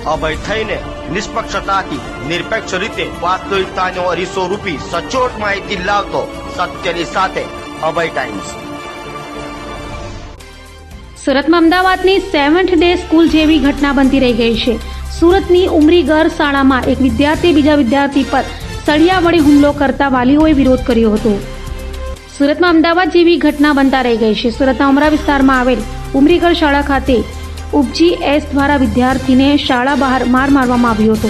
અભય થઈને નિષ્પક્ષતાથી નિરપેક્ષ રીતે વાસ્તવિકતાનો અરીસો રૂપી સચોટ માહિતી લાવતો સત્યની સાથે અભય ટાઈમ્સ। સુરતમાં અમદાવાદની 7th ડે સ્કૂલ જેવી ઘટના બનતી રહી ગઈ છે। સુરતની ઉમરીગર શાળામાં એક વિદ્યાર્થી બીજા વિદ્યાર્થી પર સળિયા વડે હુમલો કરતા વાલીઓએ વિરોધ કર્યો હતો। સુરતમાં અમદાવાદ જેવી ઘટના બનતા રહી ગઈ છે। સુરતના ઉમરા વિસ્તારમાં આવેલ ઉમરીગર શાળા ખાતે ઉપજી એસ દ્વારા વિદ્યાર્થીને શાળા બહાર માર મારવામાં આવ્યો હતો।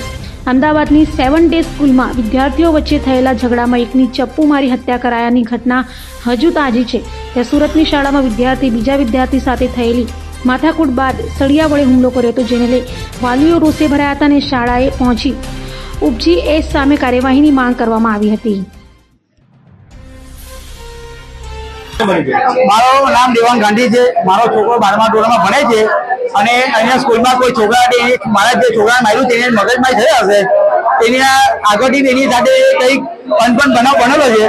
અમદાવાદની 7th ડે સ્કૂલમાં વિદ્યાર્થીઓ વચ્ચે થયેલા ઝઘડામાં એકની ચપ્પુ મારી હત્યા કરાયાની ઘટના હજુ તાજી છે। ત્યારે સુરતની શાળામાં વિદ્યાર્થી બીજા વિદ્યાર્થી સાથે થયેલી માથાકૂટ બાદ સળિયા વડે હુમલો કર્યો હતો, જેને લઈ વાલીઓ રોષે ભરાયા હતા અને શાળાએ પહોંચી ઉપજી એસ સામે કાર્યવાહીની માંગ કરવામાં આવી હતી। મારું નામ દેવાંગ ગાંધી છે। મારો છોકરો 12મા ધોરણમાં ભણે છે અને અહીંયા સ્કૂલમાં કોઈ છોકરા મારા જે છોકરાને માર્યું તેને મગજમારી થઈ હશે, તેની આગળથી એની સાથે કંઈક અનબન બનાવ બનેલો છે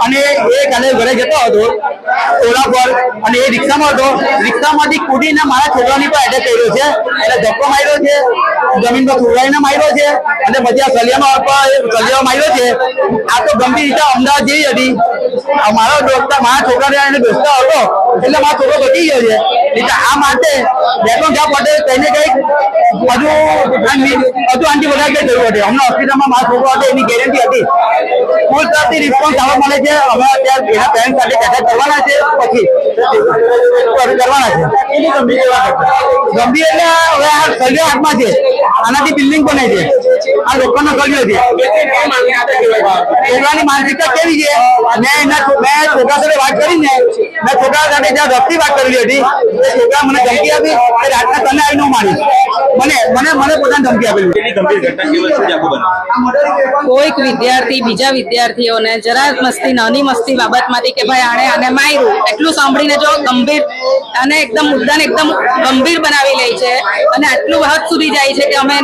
અને એ કાલે ઘરે જતો હતો ઓલા પર અને એ રિક્ષામાં હતો, રિક્ષામાંથી કૂદીને મારા છોકરાની પર એટેક કર્યો છે। એટલે ધક્કો માર્યો છે, જમીન પર સુવડાવીને માર્યો છે અને પછી આ સળિયામાં માર્યો છે। આ તો ગંભીર રીતે અમદાવાદ જેવી હતી। મારા છોકરા એને દોસ્તા હતો એટલે મારો છોકરો બચી ગયો છે। એટલે આ માટે બેકગ્રાઉન્ડ જ્યાં પડે તેને કંઈક હજુ આંટી બધા કંઈ જરૂર હતી। અમને હોસ્પિટલમાં મારો છોકરો હતો એની ગેરંટી હતી। સ્કૂલ તરફથી રિસ્પોન્સ આવવા મળે છે। અમે અત્યારે એના પેરેન્ટ સાથે ચર્ચા કરવાના છે, પછી કરવાના છે। ગંભીર એટલે હવે આ સળિયો હાથમાં છે, આનાથી બિલ્ડિંગ બને છે, આ લોકોનો સળિયો છે। છોકરાની માનસિકતા કેવી છે, મેં છોકરા સાથે વાત કરીને મેં છોકરા સાથે જ્યાં રફતી વાત કરેલી હતી એ છોકરા મને ધમકી આપી કે રાતના તને આવીને મારીશ, મને પોતાની ધમકી આપેલી। કોઈક વિદ્યાર્થી બીજા વિદ્યાર્થીઓને જરા મસ્તી નાની મસ્તી બાબતમાંથી કે ભાઈ આને માર્યું એટલું સાંભળીને જો ગંભીર અને એકદમ મુદ્દાને એકદમ ગંભીર બનાવી લે છે અને આટલું હદ સુધી જાય છે કે અમે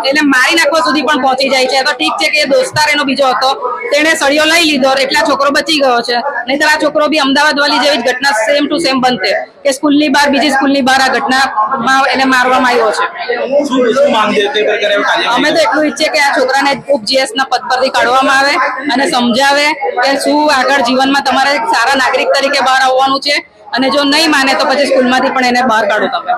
એને મારી નાખવા સુધી પણ પહોંચી જાય છે। તો ઠીક છે કે દોસ્તાર એનો બીજો હતો, તેણે સળિયો લઈ લીધો એટલે છોકરો બચી ગયો છે, નહીંતર આ છોકરો બી અમદાવાદ વાળી જેવી જ ઘટના સેમ ટુ સેમ બનતે કે સ્કૂલની બહાર બીજી સ્કૂલની બહાર આ ઘટનામાં એને મારવામાં આવ્યો છે। અમે તો એટલું ઈચ્છીએ કે આ છોકરાને ઉપજીએસ ના પદ પરથી કાઢવામાં આવે અને સમજાવે કે શું આગળ જીવનમાં તમારે સારા નાગરિક તરીકે બહાર આવવાનું છે અને જો નહીં માને તો પછી સ્કૂલમાંથી પણ એને બહાર કાઢો તમે।